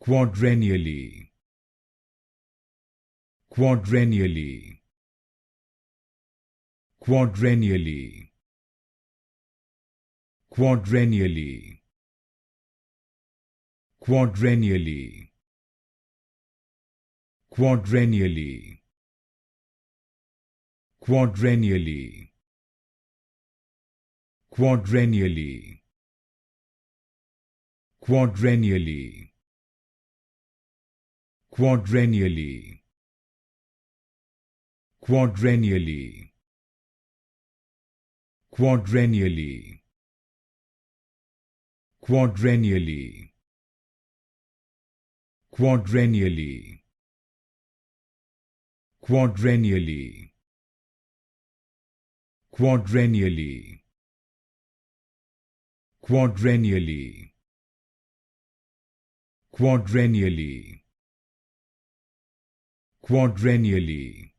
Quadrennially, quadrennially, quadrennially, quadrennially, quadrennially, quadrennially, quadrennially, quadrennially, quadrennially, quadrennially, quadrennially, quadrennially, quadrennially, quadrennially, quadrennially, quadrennially, quadrennially, quadrennially, quadrennially,